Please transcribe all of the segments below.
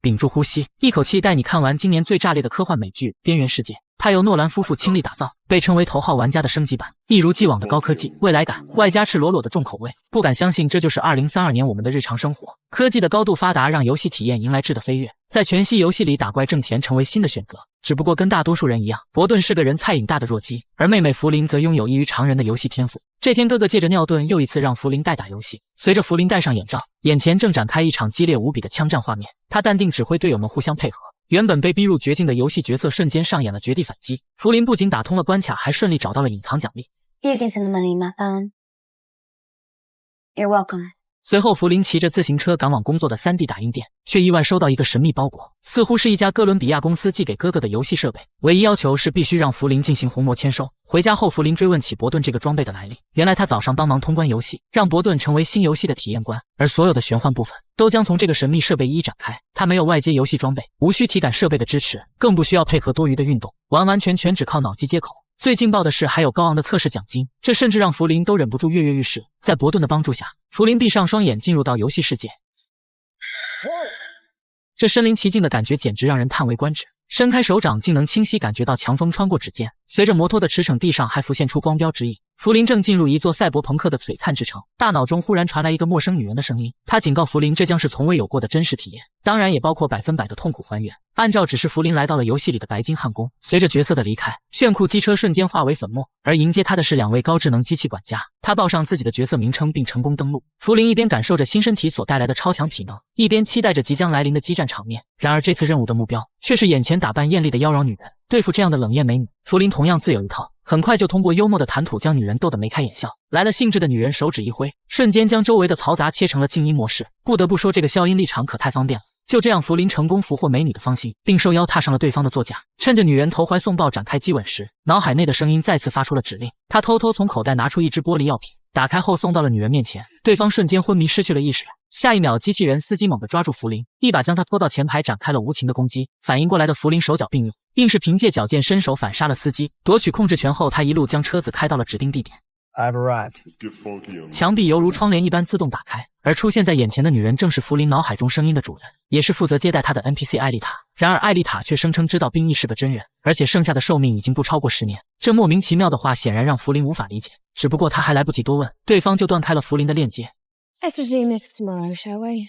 屏住呼吸，一口气带你看完今年最炸裂的科幻美剧《边缘世界》。它由诺兰夫妇倾力打造，被称为头号玩家的升级版，一如既往的高科技、未来感，外加赤裸裸的重口味。不敢相信这就是2032年我们的日常生活。科技的高度发达让游戏体验迎来质的飞跃，在全息游戏里打怪挣钱成为新的选择。只不过跟大多数人一样，伯顿是个人菜瘾大的弱鸡，而妹妹弗琳则拥有异于常人的游戏天赋。这天，哥哥借着尿遁又一次让弗琳代打游戏。随着弗琳戴上眼罩，眼前正展开一场激烈无比的枪战画面。他淡定指挥队友们互相配合。原本被逼入绝境的游戏角色瞬间上演了绝地反击，弗琳不仅打通了关卡，还顺利找到了隐藏奖励。You can send the money in my phone. You're welcome. 随后，弗琳骑着自行车赶往工作的3D 打印店，却意外收到一个神秘包裹，似乎是一家哥伦比亚公司寄给哥哥的游戏设备，唯一要求是必须让弗琳进行虹膜签收。回家后，弗琳追问起伯顿这个装备的来历，原来他早上帮忙通关游戏，让伯顿成为新游戏的体验官，而所有的玄幻部分都将从这个神秘设备一一展开。他没有外接游戏装备，无需体感设备的支持，更不需要配合多余的运动，完完全全只靠脑机接口。最劲爆的是还有高昂的测试奖金，这甚至让弗琳都忍不住跃跃欲试。在伯顿的帮助下，弗琳闭上双眼进入到游戏世界，这身临其境的感觉简直让人叹为观止。伸开手掌竟能清晰感觉到强风穿过指尖，随着摩托的驰骋，地上还浮现出光标指引。弗琳正进入一座赛博朋克的璀璨之城，大脑中忽然传来一个陌生女人的声音，她警告弗琳这将是从未有过的真实体验，当然也包括100%的痛苦还原。按照指示，弗琳来到了游戏里的白金汉宫。随着角色的离开，炫酷机车瞬间化为粉末，而迎接他的是2位高智能机器管家。他报上自己的角色名称并成功登录。弗琳一边感受着新身体所带来的超强体能，一边期待着即将来临的激战场面。然而这次任务的目标却是眼前打扮艳丽的妖娆女人。对付这样的冷艳美女，弗琳同样自有一套，很快就通过幽默的谈吐将女人逗得眉开眼笑。来了兴致的女人手指一挥，瞬间将周围的嘈杂切成了静音模式。不得不说，这个消音立场可太方便了。就这样，弗琳成功俘获美女的芳心，并受邀踏上了对方的座驾。趁着女人投怀送抱展开激吻时，脑海内的声音再次发出了指令。他偷偷从口袋拿出一支玻璃药品，打开后送到了女人面前。对方瞬间昏迷，失去了意识。下一秒，机器人司机猛地抓住弗琳，一把将她拖到前排，展开了无情的攻击。反应过来的弗琳手脚并用，硬是凭借矫健身手反杀了司机，夺取控制权后，他一路将车子开到了指定地点。I've arrived. 墙壁犹如窗帘一般自动打开，而出现在眼前的女人正是弗琳脑海中声音的主人，也是负责接待她的 NPC 艾丽塔。然而艾丽塔却声称知道冰翼是个真人，而且剩下的寿命已经不超过10年。这莫名其妙的话显然让弗琳无法理解，只不过她还来不及多问，对方就断开了弗琳的链接。Let's resume this tomorrow, shall we?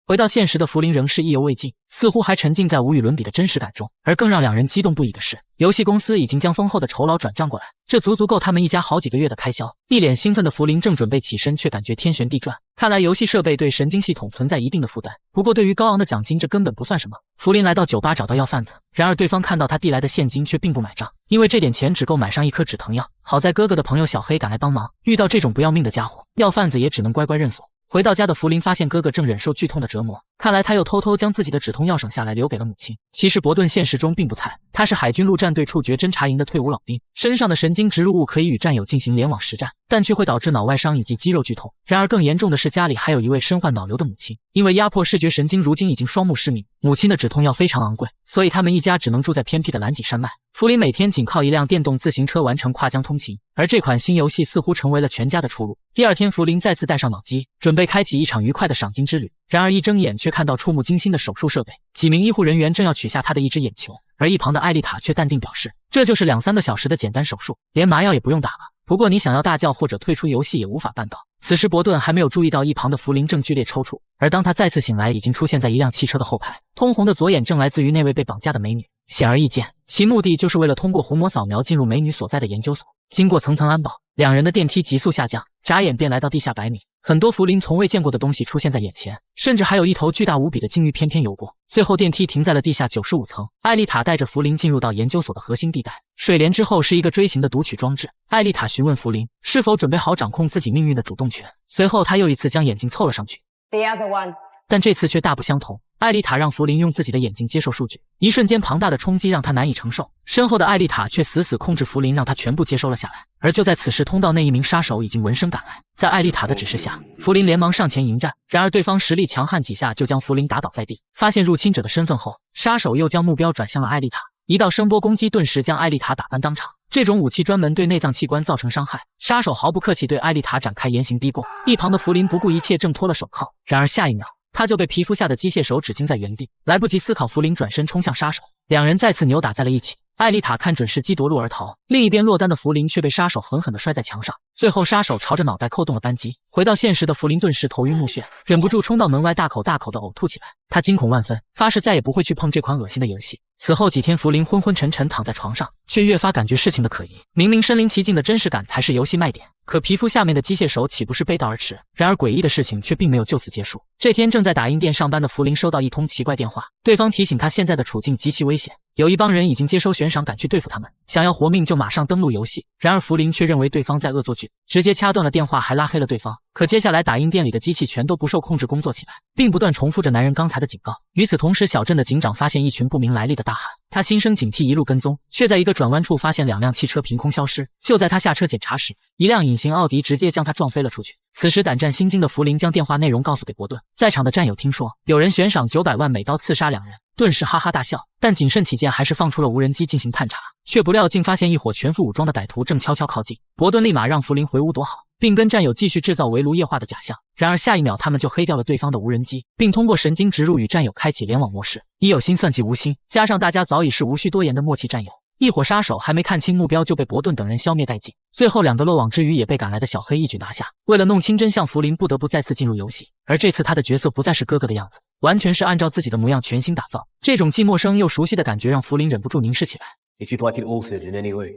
回到现实的弗琳仍是意犹未尽，似乎还沉浸在无与伦比的真实感中。而更让两人激动不已的是，游戏公司已经将丰厚的酬劳转账过来，这足足够他们一家好几个月的开销。一脸兴奋的弗琳正准备起身，却感觉天旋地转。看来游戏设备对神经系统存在一定的负担，不过对于高昂的奖金，这根本不算什么。弗琳来到酒吧找到药贩子，然而对方看到他递来的现金却并不买账，因为这点钱只够买上1颗止疼药。好在哥哥的朋友小黑赶来帮忙，遇到这种不要命的家伙，药贩子也只能乖乖认怂。回到家的弗琳发现哥哥正忍受剧痛的折磨，看来他又偷偷将自己的止痛药省下来留给了母亲。其实伯顿现实中并不菜，他是海军陆战队处决侦察营的退伍老兵，身上的神经植入物可以与战友进行联网实战，但却会导致脑外伤以及肌肉剧痛。然而更严重的是，家里还有一位身患脑瘤的母亲，因为压迫视觉神经，如今已经双目失明。母亲的止痛药非常昂贵，所以他们一家只能住在偏僻的蓝脊山脉。弗琳每天仅靠一辆电动自行车完成跨疆通勤，而这款新游戏似乎成为了全家的出路。第二天，弗琳再次带上脑机，准备开启一场愉快的赏金之旅。然而一睁眼却看到触目惊心的手术设备，几名医护人员正要取下他的一只眼球，而一旁的艾丽塔却淡定表示，这就是2-3个小时的简单手术，连麻药也不用打了。不过你想要大叫或者退出游戏也无法办到。此时伯顿还没有注意到一旁的弗琳正剧烈抽搐，而当他再次醒来，已经出现在一辆汽车的后排，通红的左眼正来自于那位被绑架的美女。显而易见，其目的就是为了通过虹膜扫描进入美女所在的研究所。经过层层安保，两人的电梯急速下降，眨眼便来到地下100米。很多弗琳从未见过的东西出现在眼前，甚至还有一头巨大无比的鲸鱼翩翩游过。最后电梯停在了地下95层，艾丽塔带着弗琳进入到研究所的核心地带。水帘之后是一个锥形的读取装置，艾丽塔询问弗琳是否准备好掌控自己命运的主动权。随后她又一次将眼镜凑了上去， The other one. 但这次却大不相同。艾丽塔让弗琳用自己的眼睛接受数据，一瞬间庞大的冲击让她难以承受，身后的艾丽塔却死死控制弗琳，让她全部接收了下来。而就在此时，通道内一名杀手已经闻声赶来，在艾丽塔的指示下，弗琳连忙上前迎战，然而对方实力强悍，几下就将弗琳打倒在地。发现入侵者的身份后，杀手又将目标转向了艾丽塔，一道声波攻击顿时将艾丽塔打翻当场。这种武器专门对内脏器官造成伤害，杀手毫不客气对艾丽塔展开严刑逼供。一旁的弗琳不顾一切挣脱了手铐，然而下一秒他就被皮肤下的机械手指惊在原地，来不及思考，福林转身冲向杀手，两人再次扭打在了一起。艾丽塔看准时机夺路而逃，另一边落单的福林却被杀手狠狠地摔在墙上，最后杀手朝着脑袋扣动了扳机。回到现实的福林顿时头晕目眩，忍不住冲到门外大口大口地呕吐起来。他惊恐万分，发誓再也不会去碰这款恶心的游戏。此后几天，福林昏昏沉沉躺在床上，却越发感觉事情的可疑。明明身临其境的真实感才是游戏卖点，可皮肤下面的机械手岂不是背道而驰？然而诡异的事情却并没有就此结束。这天正在打印店上班的福林收到一通奇怪电话，对方提醒他现在的处境极其危险，有一帮人已经接收悬赏赶去对付他们，想要活命就马上登录游戏。然而福林却认为对方在恶作剧，直接掐断了电话，还拉黑了对方。可接下来打印店里的机器全都不受控制工作起来，并不断重复着男人刚才的警告。与此同时，小镇的警长发现一群不明来历的大汉，他心生警惕，一路跟踪，却在一个转弯处发现2辆汽车凭空消失。就在他下车检查时，一辆隐形奥迪直接将他撞飞了出去。此时胆战心惊的福林将电话内容告诉给伯顿，在场的战友听说有人悬赏900万美刀刺杀2人，顿时哈哈大笑，但谨慎起见还是放出了无人机进行探查，却不料竟发现一伙全副武装的歹徒正悄悄靠近。伯顿立马让福林回屋躲好，并跟战友继续制造围炉夜话的假象。然而下一秒他们就黑掉了对方的无人机，并通过神经植入与战友开启联网模式。一有心算计无心，加上大家早已是无需多言的默契战友，一伙杀手还没看清目标就被伯顿等人消灭殆尽。最后2个漏网之鱼也被赶来的小黑一举拿下。为了弄清真相，福林不得不再次进入游戏，而这次他的角色不再是哥哥的样子，完全是按照自己的模样全新打造。这种既陌生又熟悉的感觉让福林忍不住凝视起来。If you'd like it altered in any way,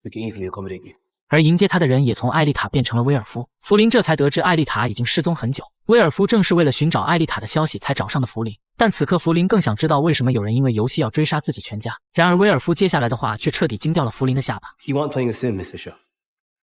we can easily accommodate you. 而迎接他的人也从艾丽塔变成了威尔夫。福林这才得知艾丽塔已经失踪很久，威尔夫正是为了寻找艾丽塔的消息才找上的福林。但此刻福林更想知道为什么有人因为游戏要追杀自己全家。然而威尔夫接下来的话却彻底惊掉了福林的下巴。You aren't playing a sim, Miss Fisher.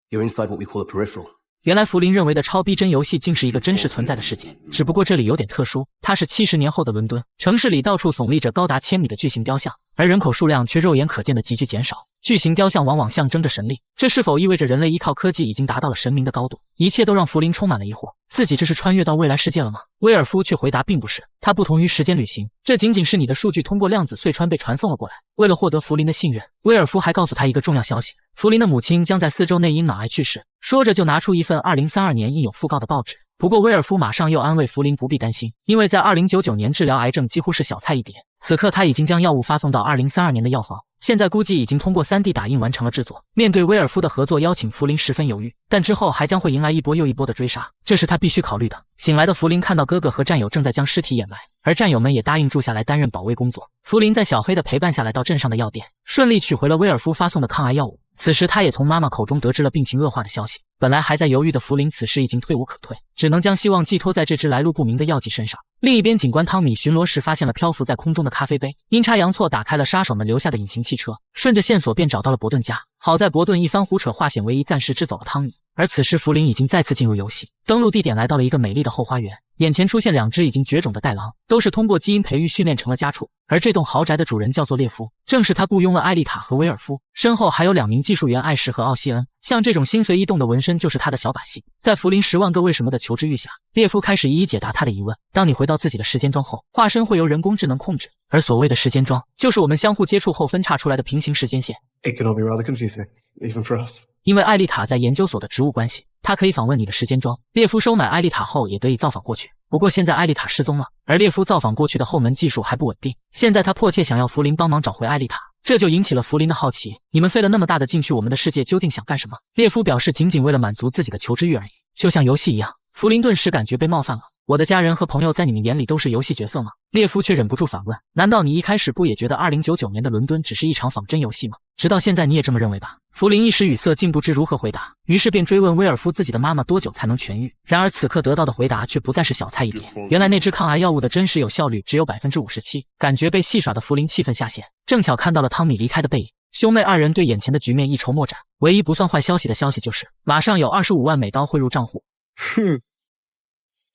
You're inside what we call a peripheral. 原来福林认为的超逼真游戏竟是一个真实存在的世界，只不过这里有点特殊，它是70年后的伦敦，城市里到处耸立着高达1000米的巨型雕像，而人口数量却肉眼可见的急剧减少。巨型雕像往往象征着神力，这是否意味着人类依靠科技已经达到了神明的高度？一切都让福林充满了疑惑，自己这是穿越到未来世界了吗？威尔夫却回答并不是，它不同于时间旅行，这仅仅是你的数据通过量子隧穿被传送了过来。为了获得福林的信任，威尔夫还告诉他一个重要消息，福林的母亲将在4周内因脑癌去世。说着就拿出一份2032年印有讣告的报纸。不过威尔夫马上又安慰福林不必担心，因为在2099年治疗癌症几乎是小菜一碟。此刻他已经将药物发送到2032年的药房，现在估计已经通过3D 打印完成了制作。面对威尔夫的合作邀请，福林十分犹豫，但之后还将会迎来一波又一波的追杀，这是他必须考虑的。醒来的福林看到哥哥和战友正在将尸体掩埋，而战友们也答应住下来担任保卫工作。福林在小黑的陪伴下来到镇上的药店，顺利取回了威尔夫发送的抗癌药物。此时他也从妈妈口中得知了病情恶化的消息，本来还在犹豫的福林此时已经退无可退，只能将希望寄托在这只来路不明的药剂身上。另一边，警官汤米巡逻时发现了漂浮在空中的咖啡杯，阴差阳错打开了杀手们留下的隐形汽车，顺着线索便找到了伯顿家。好在伯顿一番胡扯化险为夷，暂时支走了汤米。而此时福林已经再次进入游戏，登陆地点来到了一个美丽的后花园，眼前出现2只已经绝种的袋狼，都是通过基因培育训练成了家畜。而这栋豪宅的主人叫做列夫，正是他雇佣了艾丽塔和威尔夫，身后还有2名技术员艾什和奥西恩。像这种心随意动的纹身就是他的小把戏。在福林10万个为什么的求知欲下，列夫开始一一解答他的疑问。当你回到自己的时间桩后，化身会由人工智能控制，而所谓的时间桩就是我们相互接触后分叉出来的平行时间线。 It can all be rather confusing, even for us. 因为艾丽塔在研究所的职务关系，她可以访问你的时间桩。列夫收买艾丽塔后也得以造访过去，不过现在艾丽塔失踪了，而列夫造访过去的后门技术还不稳定。现在他迫切想要福林帮忙找回艾丽塔，这就引起了福林的好奇。你们费了那么大的劲去我们的世界，究竟想干什么？列夫表示仅仅为了满足自己的求知欲而已，就像游戏一样。福林顿时感觉被冒犯了。我的家人和朋友在你们眼里都是游戏角色吗？列夫却忍不住反问，难道你一开始不也觉得2099年的伦敦只是一场仿真游戏吗？直到现在你也这么认为吧？福林一时语塞，竟不知如何回答，于是便追问威尔夫自己的妈妈多久才能痊愈。然而此刻得到的回答却不再是小菜一碟，原来那支抗癌药物的真实有效率只有 57%。 感觉被戏耍的福林气愤下线，正巧看到了汤米离开的背影。兄妹2人对眼前的局面一筹莫展，唯一不算坏消息的消息就是马上有25万美刀汇入账户。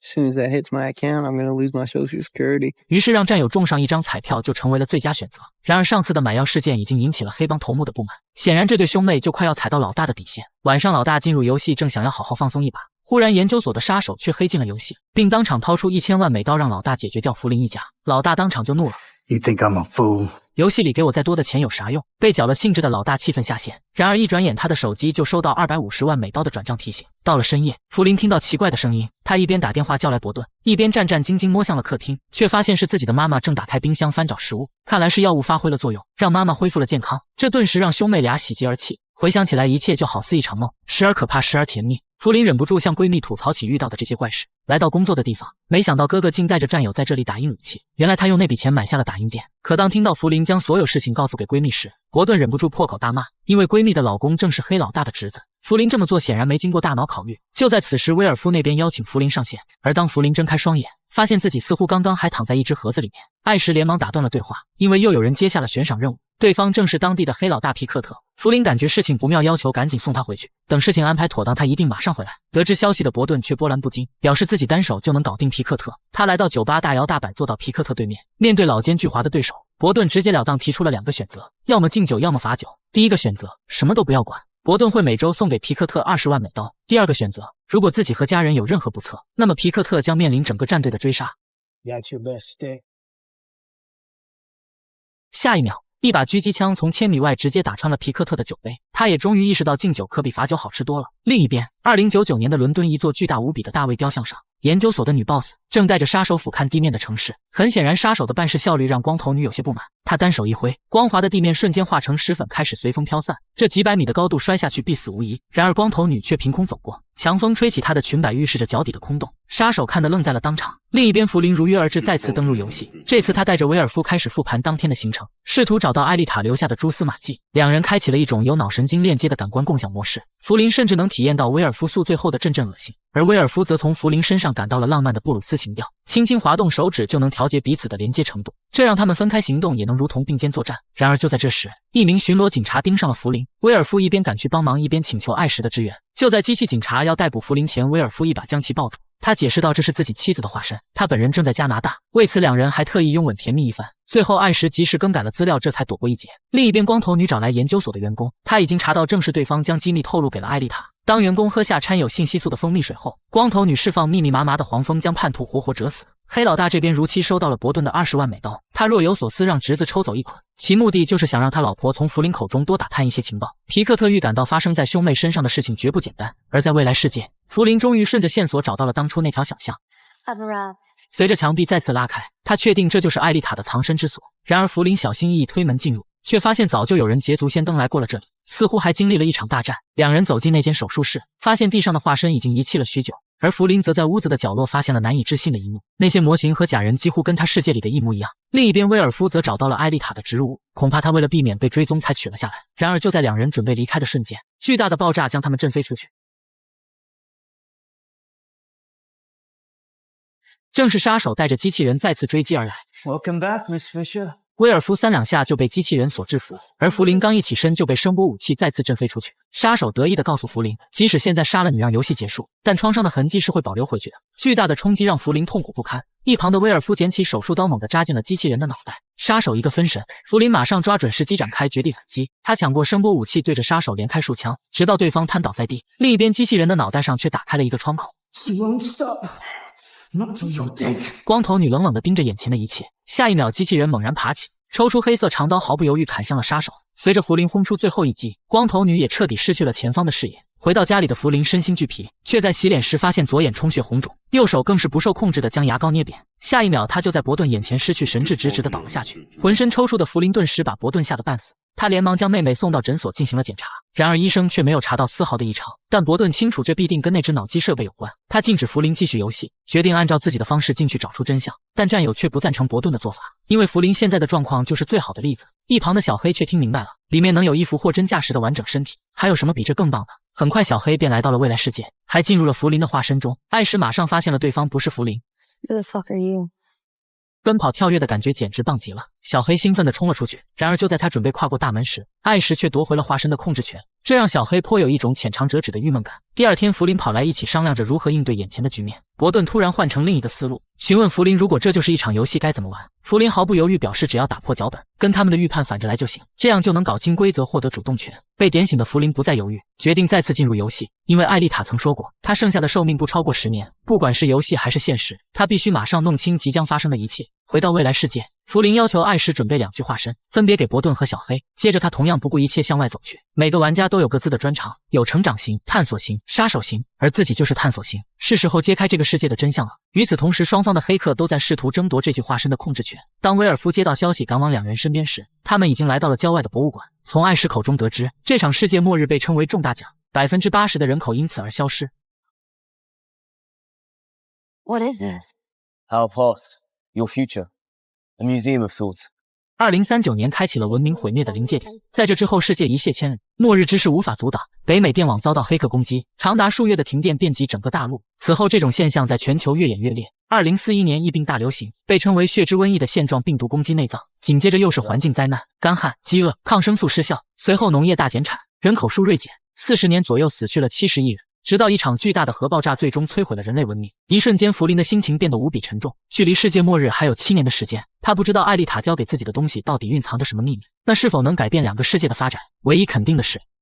As soon as that hits my account, I'm gonna lose my social security. 于是让战友中上一张彩票就成为了最佳选择。然而上次的买药事件已经引起了黑帮头目的不满，显然这对兄妹就快要踩到老大的底线。晚上老大进入游戏，正想要好好放松一把，忽然研究所的杀手却黑进了游戏，并当场掏出1000万美刀让老大解决掉福林一家。老大当场就怒了， You think I'm a fool? 游戏里给我再多的钱有啥用？被搅了兴致的老大气愤下线。然而一转眼，他的手机就收到250万美刀的转账提醒。到了深夜，福林听到奇怪的声音，他一边打电话叫来伯顿，一边战战兢兢摸向了客厅，却发现是自己的妈妈正打开冰箱翻找食物。看来是药物发挥了作用，让妈妈恢复了健康。这顿时让兄妹俩喜极而泣。回想起来，一切就好似一场梦，时而可怕，时而甜蜜。福林忍不住向闺蜜吐槽起遇到的这些怪事。来到工作的地方，没想到哥哥竟带着战友在这里打印武器。原来他用那笔钱买下了打印店。可当听到福林将所有事情告诉给闺蜜时，伯顿忍不住破口大骂，因为闺蜜的老公正是黑老大的侄子。福林这么做显然没经过大脑考虑。就在此时，威尔夫那边邀请福林上线，而当福林睁开双眼，发现自己似乎刚刚还躺在一只盒子里面。艾什连忙打断了对话，因为又有人接下了悬赏任务，对方正是当地的黑老大皮克特。福林感觉事情不妙，要求赶紧送他回去，等事情安排妥当，他一定马上回来。得知消息的伯顿却波澜不惊，表示自己单手就能搞定皮克特。他来到酒吧，大摇大摆坐到皮克特对面，面对老奸巨猾的对手，伯顿直截了当提出了2个选择，要么敬酒，要么罚酒。第一个选择，什么都不要管，伯顿会每周送给皮克特20万美刀。第二个选择，如果自己和家人有任何不测，那么皮克特将面临整个战队的追杀。Got your best stick. 下一秒，一把狙击枪从1000米外直接打穿了皮克特的酒杯，他也终于意识到敬酒可比罚酒好吃多了。另一边，2099年的伦敦，一座巨大无比的大卫雕像上，研究所的女 boss 正带着杀手俯瞰地面的城市。很显然，杀手的办事效率让光头女有些不满。他单手一挥，光滑的地面瞬间化成石粉，开始随风飘散。这几百米的高度摔下去必死无疑。然而光头女却凭空走过，强风吹起她的裙摆，预示着脚底的空洞。杀手看得愣在了当场。另一边，福林如约而至，再次登入游戏。这次他带着威尔夫开始复盘当天的行程，试图找到艾丽塔留下的蛛丝马迹。两人开启了一种有脑神经链接的感官共享模式。福林甚至能体验到威尔夫宿醉后的阵阵恶心，而威尔夫则从福林身上感到了浪漫的布鲁斯情调，轻轻滑动手指就能调节彼此的连接程度，这让他们分开行动也能如同并肩作战。然而就在这时，一名巡逻警察盯上了福林，威尔夫一边赶去帮忙，一边请求艾什的支援。就在机器警察要逮捕福林前，威尔夫一把将其抱住。他解释道这是自己妻子的化身，他本人正在加拿大，为此两人还特意拥吻甜蜜一番。最后艾什及时更改了资料，这才躲过一劫。另一边，光头女找来研究所的员工，他已经查到正是对方将机密透露给了艾丽塔。当员工喝下掺有信息素的蜂蜜水后，光头女释放密密麻麻的黄蜂，将叛徒活活折死。黑老大这边如期收到了伯顿的20万美刀，他若有所思，让侄子抽走一捆，其目的就是想让他老婆从福林口中多打探一些情报。皮克特预感到发生在兄妹身上的事情绝不简单，而在未来世界，福林终于顺着线索找到了当初那条小巷。随着墙壁再次拉开，他确定这就是艾丽塔的藏身之所。然而福林小心翼翼推门进入，却发现早就有人捷足先登来过了这里，似乎还经历了一场大战。两人走进那间手术室，发现地上的化身已经遗弃了许久，而福林则在屋子的角落发现了难以置信的一幕，那些模型和假人几乎跟他世界里的一模一样。另一边，威尔夫则找到了艾丽塔的植入物，恐怕他为了避免被追踪才取了下来。然而就在两人准备离开的瞬间，巨大的爆炸将他们震飞出去。正是杀手带着机器人再次追击而来。 Welcome back, Miss Fisher. 威尔夫3两下就被机器人所制服，而福林刚一起身就被声波武器再次震飞出去。杀手得意地告诉福林，即使现在杀了你让游戏结束，但创伤的痕迹是会保留回去的。巨大的冲击让福林痛苦不堪，一旁的威尔夫捡起手术刀猛地扎进了机器人的脑袋。杀手一个分神，福林马上抓准时机展开绝地反击。他抢过声波武器，对着杀手连开数枪，直到对方瘫倒在地。另一边，机器人的脑袋上却打开了一个窗口。She won't stop. Not till you're dead. 光头女冷冷地盯着眼前的一切，下一秒，机器人猛然爬起，抽出黑色长刀，毫不犹豫砍向了杀手。随着福林轰出最后一击，光头女也彻底失去了前方的视野。回到家里的福林身心俱疲，却在洗脸时发现左眼充血红肿，右手更是不受控制地将牙膏捏扁。下一秒，他就在伯顿眼前失去神智，直直地倒了下去。浑身抽搐的福林顿时把伯顿吓得半死，他连忙将妹妹送到诊所进行了检查，然而医生却没有查到丝毫的异常。但伯顿清楚这必定跟那只脑机设备有关，他禁止福林继续游戏，决定按照自己的方式进去找出真相。但战友却不赞成伯顿的做法，因为福林现在的状况就是最好的例子。一旁的小黑却听明白了，里面能有一副货真价实的完整身体，还有什么比这更棒的？很快，小黑便来到了未来世界，还进入了福林的化身中。艾什马上发现了对方不是福林。 Who the fuck are you? 奔跑跳跃的感觉简直棒极了，小黑兴奋地冲了出去。然而就在他准备跨过大门时，艾什却夺回了化身的控制权，这让小黑颇有一种浅尝辄止的郁闷感。第二天，福林跑来一起商量着如何应对眼前的局面。伯顿突然换成另一个思路，询问福林如果这就是一场游戏该怎么玩。福林毫不犹豫表示只要打破脚本，跟他们的预判反着来就行，这样就能搞清规则，获得主动权。被点醒的弗林不再犹豫，决定再次进入游戏，因为艾丽塔曾说过，她剩下的寿命不超过10年，不管是游戏还是现实，她必须马上弄清即将发生的一切。回到未来世界，弗林要求艾什准备2具化身，分别给伯顿和小黑。接着他同样不顾一切向外走去。每个玩家都有各自的专长，有成长型、探索型、杀手型，而自己就是探索型。是时候揭开这个世界的真相了。与此同时，双方的黑客都在试图争夺这具化身的控制权。当威尔夫接到消息赶往2人身边时，他们已经来到了郊外的博物馆。从艾什口中得知，这场世界末日被称为重大奖，80%的人口因此而消失。What is this? Our past, your future, a museum of sorts. 2039年开启了文明毁灭的临界点，在这之后世界一泻千里，末日之势无法阻挡。北美电网遭到黑客攻击，长达数月的停电遍及整个大陆。此后这种现象在全球越演越烈。2041年疫病大流行，被称为血之瘟疫的现状病毒攻击内脏，紧接着又是环境灾难、干旱、饥饿、抗生素失效，随后农业大减产，人口数锐减，40年左右死去了70亿人。直到一场巨大的核爆炸最终摧毁了人类文明。一瞬间，弗林的心情变得无比沉重。距离世界末日还有7年的时间，他不知道艾丽塔交给自己的东西到底蕴藏着什么秘密，那是否能改变2个世界的发展？唯一肯定的是，